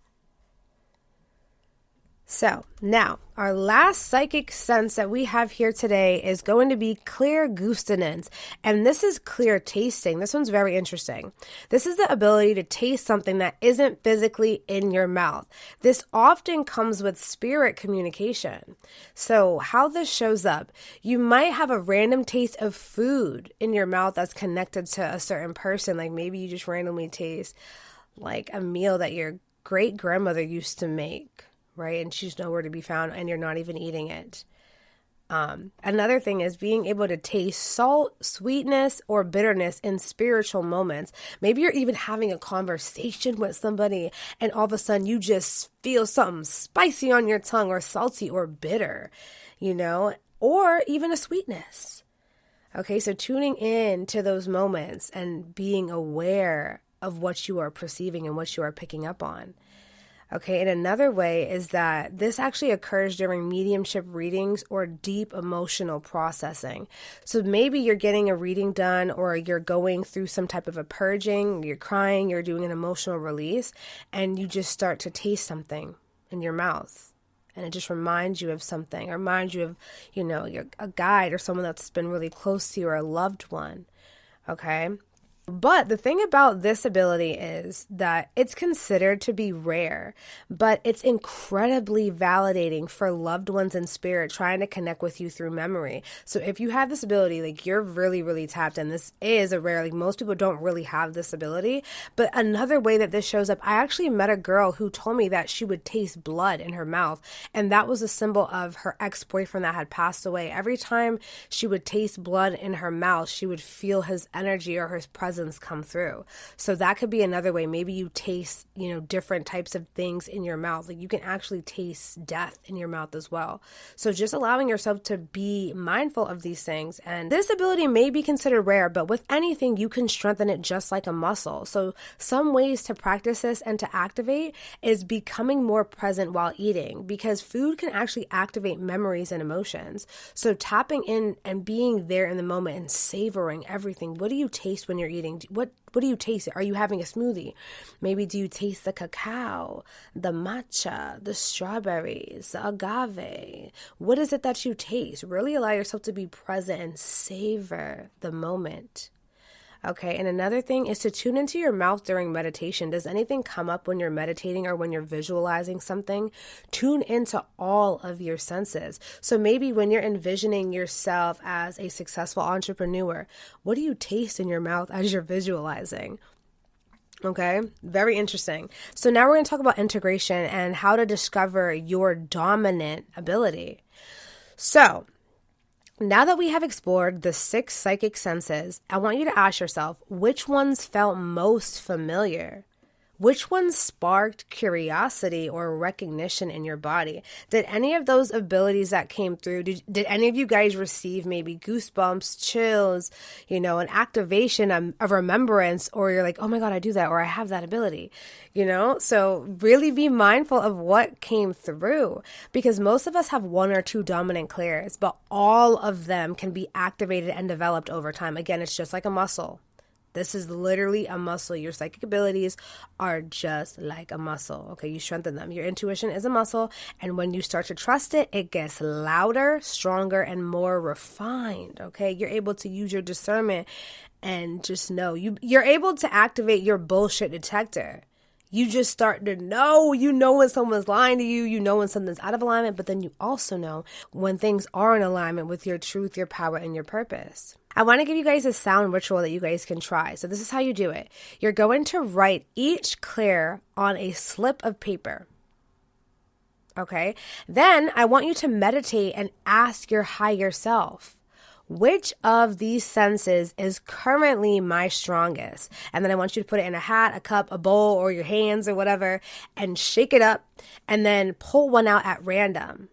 So now our last psychic sense that we have here today is going to be clairgustance, and this is clear tasting. This one's very interesting. This is the ability to taste something that isn't physically in your mouth. This often comes with spirit communication. So how this shows up, you might have a random taste of food in your mouth that's connected to a certain person. Like maybe you just randomly taste like a meal that your great grandmother used to make, right? And she's nowhere to be found and you're not even eating it. Another thing is being able to taste salt, sweetness, or bitterness in spiritual moments. Maybe you're even having a conversation with somebody and all of a sudden you just feel something spicy on your tongue or salty or bitter, or even a sweetness. Okay, so tuning in to those moments and being aware of what you are perceiving and what you are picking up on. Okay, and another way is that this actually occurs during mediumship readings or deep emotional processing. So maybe you're getting a reading done or you're going through some type of a purging, you're crying, you're doing an emotional release, and you just start to taste something in your mouth. And it just reminds you of something, or reminds you of, a guide or someone that's been really close to you or a loved one. Okay. But the thing about this ability is that it's considered to be rare, but it's incredibly validating for loved ones in spirit trying to connect with you through memory. So if you have this ability, like you're really, really tapped in. This is a rare, like most people don't really have this ability. But another way that this shows up, I actually met a girl who told me that she would taste blood in her mouth. And that was a symbol of her ex-boyfriend that had passed away. Every time she would taste blood in her mouth, she would feel his energy or his presence come through. So that could be another way. Maybe you taste, different types of things in your mouth. Like you can actually taste death in your mouth as well. So just allowing yourself to be mindful of these things. And this ability may be considered rare, but with anything, you can strengthen it just like a muscle. So some ways to practice this and to activate is becoming more present while eating, because food can actually activate memories and emotions. So tapping in and being there in the moment and savoring everything. What do you taste when you're eating? What do you taste? Are you having a smoothie? Maybe do you taste the cacao, the matcha, the strawberries, the agave? What is it that you taste? Really allow yourself to be present and savor the moment. Okay, and another thing is to tune into your mouth during meditation. Does anything come up when you're meditating or when you're visualizing something? Tune into all of your senses. So maybe when you're envisioning yourself as a successful entrepreneur, what do you taste in your mouth as you're visualizing? Okay, very interesting. So now we're going to talk about integration and how to discover your dominant ability. So now that we have explored the 6 psychic senses, I want you to ask yourself, which ones felt most familiar? Which ones sparked curiosity or recognition in your body? Did any of those abilities that came through, did any of you guys receive maybe goosebumps, chills, an activation, of remembrance, or you're like, oh my God, I do that, or I have that ability, So really be mindful of what came through, because most of us have 1 or 2 dominant clairs, but all of them can be activated and developed over time. Again, it's just like a muscle. This is literally a muscle. Your psychic abilities are just like a muscle. Okay, you strengthen them. Your intuition is a muscle, and when you start to trust it, it gets louder, stronger, and more refined. Okay, you're able to use your discernment and just know. You're able to activate your bullshit detector. You just start to know, when someone's lying to you, when something's out of alignment, but then you also know when things are in alignment with your truth, your power, and your purpose. I want to give you guys a sound ritual that you guys can try. So this is how you do it. You're going to write each clair on a slip of paper. Okay? Then I want you to meditate and ask your higher self, which of these senses is currently my strongest? And then I want you to put it in a hat, a cup, a bowl, or your hands or whatever, and shake it up, and then pull one out at random.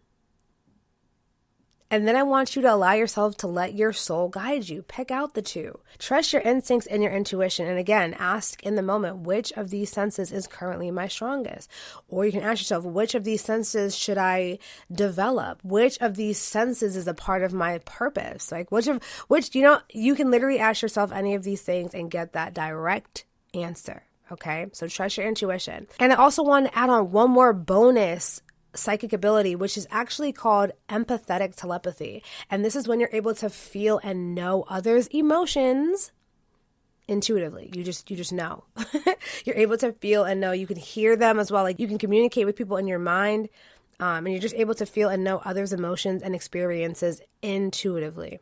And then I want you to allow yourself to let your soul guide you. Pick out the 2. Trust your instincts and your intuition. And again, ask in the moment, which of these senses is currently my strongest? Or you can ask yourself, which of these senses should I develop? Which of these senses is a part of my purpose? Like which, you can literally ask yourself any of these things and get that direct answer. Okay. So trust your intuition. And I also want to add on one more bonus psychic ability, which is actually called empathetic telepathy. And this is when you're able to feel and know others' emotions intuitively. You just know. You're able to feel and know. You can hear them as well. Like you can communicate with people in your mind, and you're just able to feel and know others' emotions and experiences intuitively.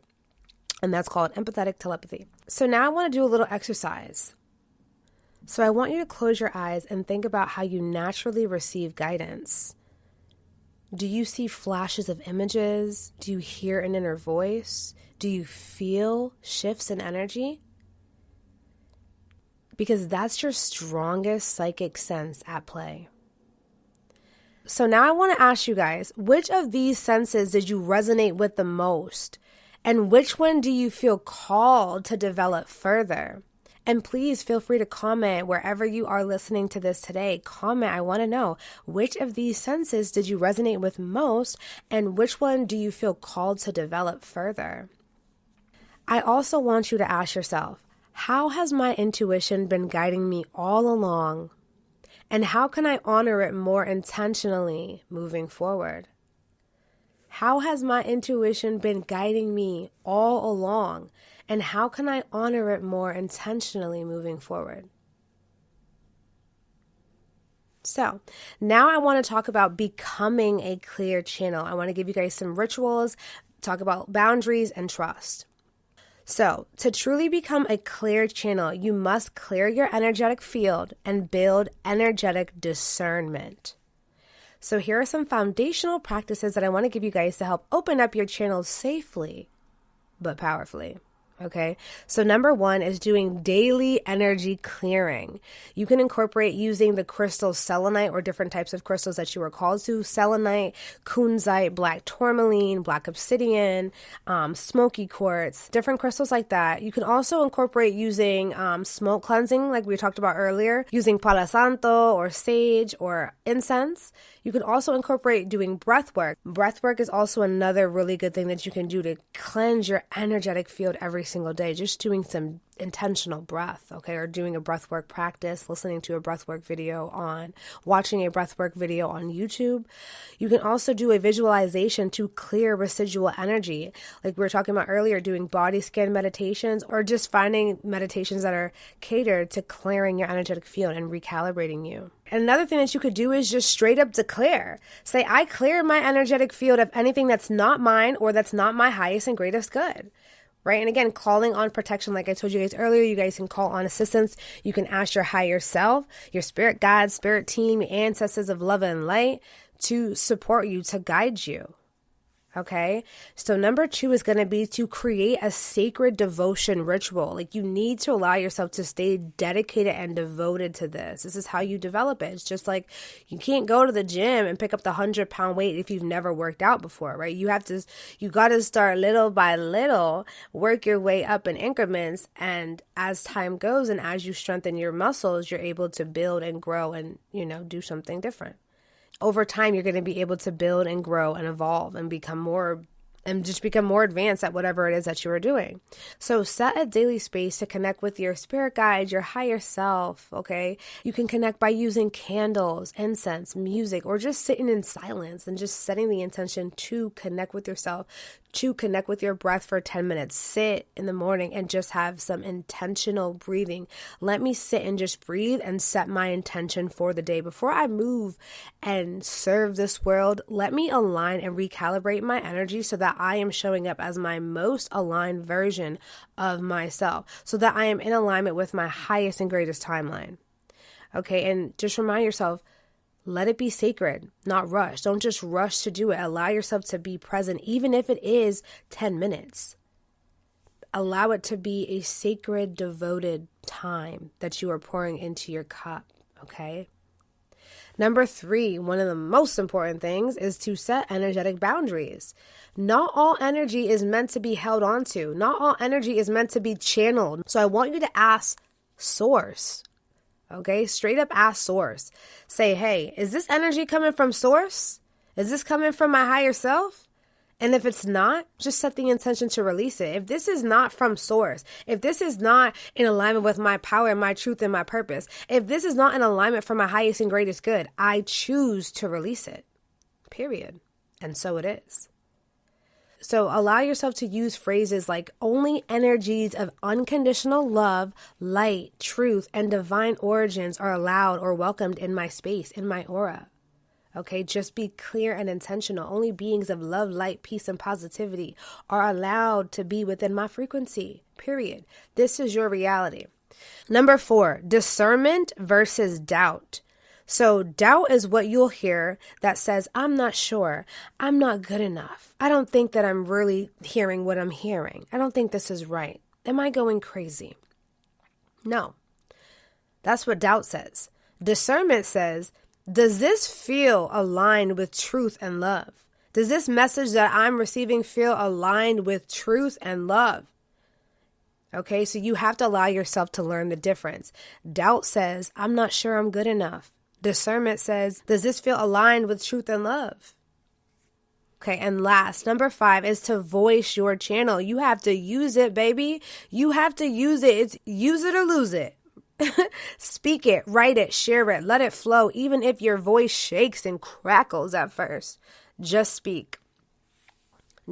And that's called empathetic telepathy. So now I want to do a little exercise. So I want you to close your eyes and think about how you naturally receive guidance. Do you see flashes of images? Do you hear an inner voice? Do you feel shifts in energy? Because that's your strongest psychic sense at play. So now I want to ask you guys, which of these senses did you resonate with the most? And which one do you feel called to develop further? And please feel free to comment wherever you are listening to this today. Comment, I want to know, which of these senses did you resonate with most? And which one do you feel called to develop further? I also want you to ask yourself, how has my intuition been guiding me all along? And how can I honor it more intentionally moving forward? How has my intuition been guiding me all along? And how can I honor it more intentionally moving forward? So now I want to talk about becoming a clear channel. I want to give you guys some rituals, talk about boundaries and trust. So to truly become a clear channel, you must clear your energetic field and build energetic discernment. So here are some foundational practices that I want to give you guys to help open up your channel safely, but powerfully. Okay, so number 1 is doing daily energy clearing. You can incorporate using the crystal selenite or different types of crystals that you are called to. Selenite, kunzite, black tourmaline, black obsidian, smoky quartz, different crystals like that. You can also incorporate using smoke cleansing like we talked about earlier, using palo santo or sage or incense. You can also incorporate doing breath work. Breath work is also another really good thing that you can do to cleanse your energetic field every single day. Just doing some intentional breath, okay, or doing a breath work practice, listening to a breath work video watching a breath work video on YouTube. You can also do a visualization to clear residual energy. Like we were talking about earlier, doing body scan meditations or just finding meditations that are catered to clearing your energetic field and recalibrating you. And another thing that you could do is just straight up declare. Say, I clear my energetic field of anything that's not mine or that's not my highest and greatest good. Right? And again, calling on protection, like I told you guys earlier, you guys can call on assistance. You can ask your higher self, your spirit guide, spirit team, your ancestors of love and light to support you, to guide you. Okay, so number 2 is going to be to create a sacred devotion ritual. Like you need to allow yourself to stay dedicated and devoted to this. This is how you develop it. It's just like you can't go to the gym and pick up the 100-pound weight if you've never worked out before, right? You got to start little by little, work your way up in increments. And as time goes and as you strengthen your muscles, you're able to build and grow and, do something different. Over time, you're going to be able to build and grow and evolve and become more advanced at whatever it is that you are doing. So set a daily space to connect with your spirit guide, your higher self, okay? You can connect by using candles, incense, music, or just sitting in silence and just setting the intention to connect with yourself, to connect with your breath for 10 minutes. Sit in the morning and just have some intentional breathing. Let me sit and just breathe and set my intention for the day. Before I move and serve this world, let me align and recalibrate my energy so that I am showing up as my most aligned version of myself, so that I am in alignment with my highest and greatest timeline. Okay, and just remind yourself, let it be sacred, not rush. Don't just rush to do it. Allow yourself to be present, even if it is 10 minutes. Allow it to be a sacred, devoted time that you are pouring into your cup, okay? Number 3, one of the most important things is to set energetic boundaries. Not all energy is meant to be held onto. Not all energy is meant to be channeled. So I want you to ask source. Okay, straight up ask source. Say, hey, is this energy coming from source? Is this coming from my higher self? And if it's not, just set the intention to release it. If this is not from source, if this is not in alignment with my power and my truth and my purpose, if this is not in alignment for my highest and greatest good, I choose to release it. Period. And so it is. So allow yourself to use phrases like only energies of unconditional love, light, truth, and divine origins are allowed or welcomed in my space, in my aura. Okay, just be clear and intentional. Only beings of love, light, peace, and positivity are allowed to be within my frequency, period. This is your reality. Number 4, discernment versus doubt. So doubt is what you'll hear that says, I'm not sure. I'm not good enough. I don't think that I'm really hearing what I'm hearing. I don't think this is right. Am I going crazy? No, that's what doubt says. Discernment says, does this feel aligned with truth and love? Does this message that I'm receiving feel aligned with truth and love? Okay, so you have to allow yourself to learn the difference. Doubt says, I'm not sure I'm good enough. Discernment says, does this feel aligned with truth and love? Okay, and last, number 5 is to voice your channel. You have to use it, baby. You have to use it. It's use it or lose it. Speak it, write it, share it, let it flow, even if your voice shakes and crackles at first. Just speak.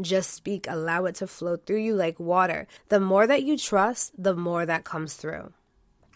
Just speak. Allow it to flow through you like water. The more that you trust, the more that comes through.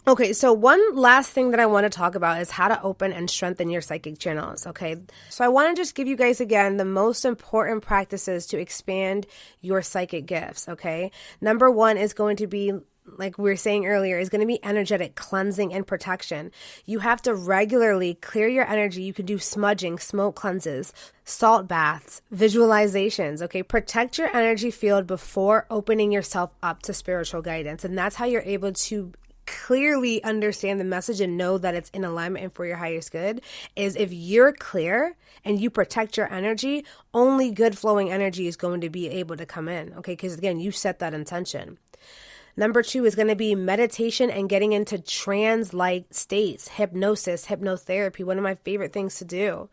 Okay, so one last thing that I want to talk about is how to open and strengthen your psychic channels, okay? So I want to just give you guys, again, the most important practices to expand your psychic gifts, okay? Number 1 is going to be, like we were saying earlier, is going to be energetic cleansing and protection. You have to regularly clear your energy. You can do smudging, smoke cleanses, salt baths, visualizations, okay? Protect your energy field before opening yourself up to spiritual guidance. And that's how you're able to clearly understand the message and know that it's in alignment and for your highest good, is if you're clear and you protect your energy, only good flowing energy is going to be able to come in, okay? Because again, you set that intention. Number 2 is going to be meditation and getting into trance-like states, hypnosis, hypnotherapy, one of my favorite things to do.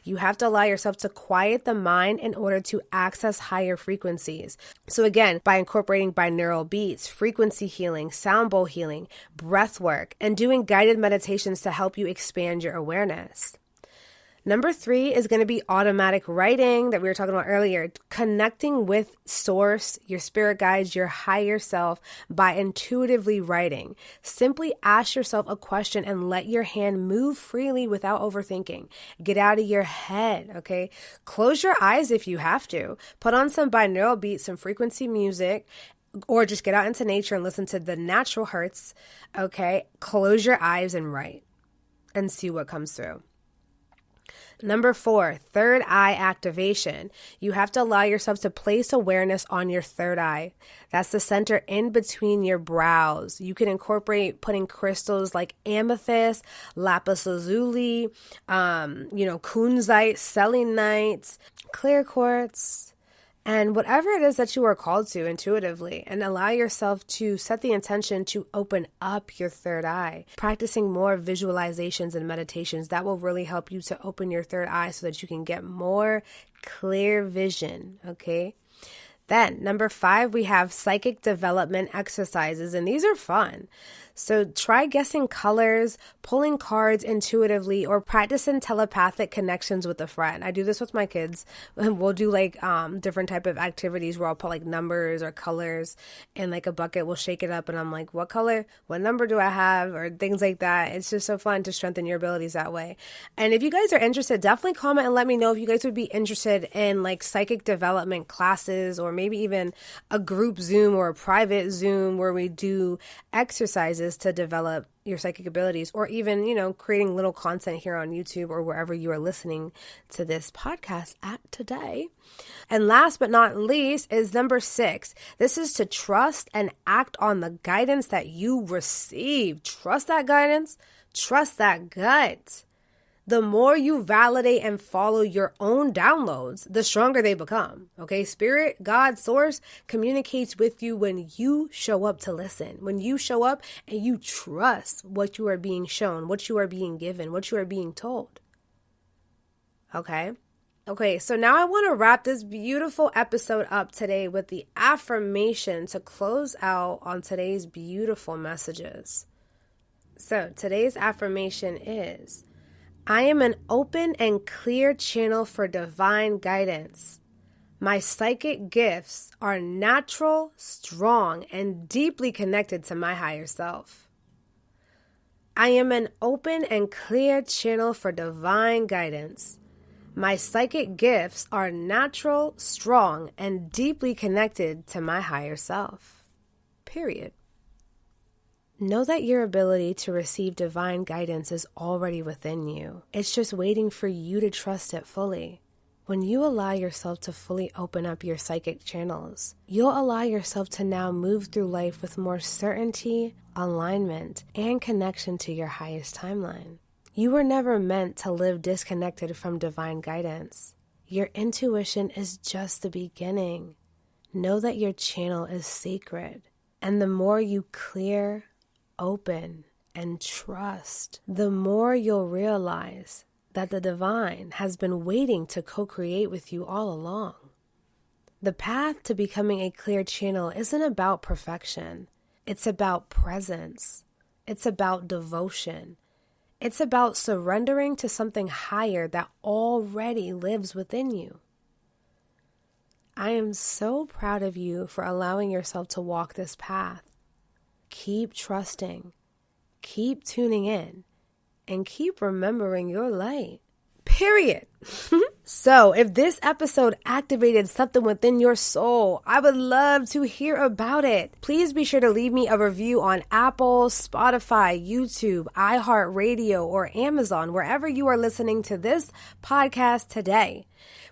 You have to allow yourself to quiet the mind in order to access higher frequencies. So again, by incorporating binaural beats, frequency healing, sound bowl healing, breath work, and doing guided meditations to help you expand your awareness. Number 3 is going to be automatic writing that we were talking about earlier, connecting with source, your spirit guides, your higher self by intuitively writing. Simply ask yourself a question and let your hand move freely without overthinking. Get out of your head, okay? Close your eyes if you have to. Put on some binaural beats, some frequency music, or just get out into nature and listen to the natural hertz, okay? Close your eyes and write and see what comes through. Number 4, third eye activation. You have to allow yourself to place awareness on your third eye. That's the center in between your brows. You can incorporate putting crystals like amethyst, lapis lazuli, 𝐊𝐚𝐲𝐬𝐡𝐚, selenite, clear quartz, and whatever it is that you are called to intuitively, and allow yourself to set the intention to open up your third eye. Practicing more visualizations and meditations, that will really help you to open your third eye so that you can get more clear vision, okay? Then, number 5, we have psychic development exercises, and these are fun. So try guessing colors, pulling cards intuitively, or practicing telepathic connections with a friend. I do this with my kids. We'll do different type of activities where I'll put like numbers or colors in like a bucket. We'll shake it up and I'm like, what color, what number do I have? Or things like that. It's just so fun to strengthen your abilities that way. And if you guys are interested, definitely comment and let me know if you guys would be interested in like psychic development classes, or maybe even a group Zoom or a private Zoom where we do exercises to develop your psychic abilities, or even, creating little content here on YouTube or wherever you are listening to this podcast at today. And last but not least is number 6. This is to trust and act on the guidance that you receive. Trust that guidance. Trust that gut. The more you validate and follow your own downloads, the stronger they become. Okay, Spirit, God, Source communicates with you when you show up to listen. When you show up and you trust what you are being shown, what you are being given, what you are being told. Okay, so now I want to wrap this beautiful episode up today with the affirmation to close out on today's beautiful messages. So today's affirmation is, I am an open and clear channel for divine guidance. My psychic gifts are natural, strong, and deeply connected to my higher self. I am an open and clear channel for divine guidance. My psychic gifts are natural, strong, and deeply connected to my higher self. Period. Know that your ability to receive divine guidance is already within you. It's just waiting for you to trust it fully. When you allow yourself to fully open up your psychic channels, you'll allow yourself to now move through life with more certainty, alignment, and connection to your highest timeline. You were never meant to live disconnected from divine guidance. Your intuition is just the beginning. Know that your channel is sacred, and the more you clear, open, and trust, the more you'll realize that the divine has been waiting to co-create with you all along. The path to becoming a clear channel isn't about perfection. It's about presence. It's about devotion. It's about surrendering to something higher that already lives within you. I am so proud of you for allowing yourself to walk this path. Keep trusting, keep tuning in, and keep remembering your light. Period. So, if this episode activated something within your soul, I would love to hear about it. Please be sure to leave me a review on Apple, Spotify, YouTube, iHeartRadio, or Amazon, wherever you are listening to this podcast today.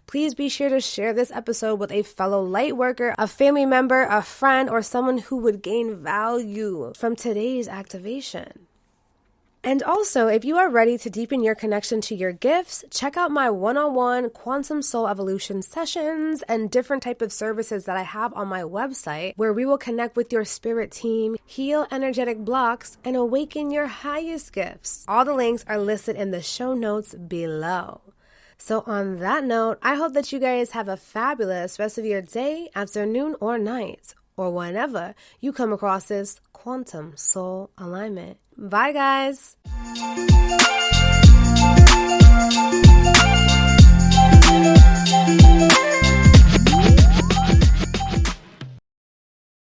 Please be sure to share this episode with a fellow light worker, a family member, a friend, or someone who would gain value from today's activation. And also, if you are ready to deepen your connection to your gifts, check out my one-on-one quantum soul evolution sessions and different type of services that I have on my website, where we will connect with your spirit team, heal energetic blocks, and awaken your highest gifts. All the links are listed in the show notes below. So on that note, I hope that you guys have a fabulous rest of your day, afternoon, or night, or whenever you come across this quantum soul alignment. Bye, guys.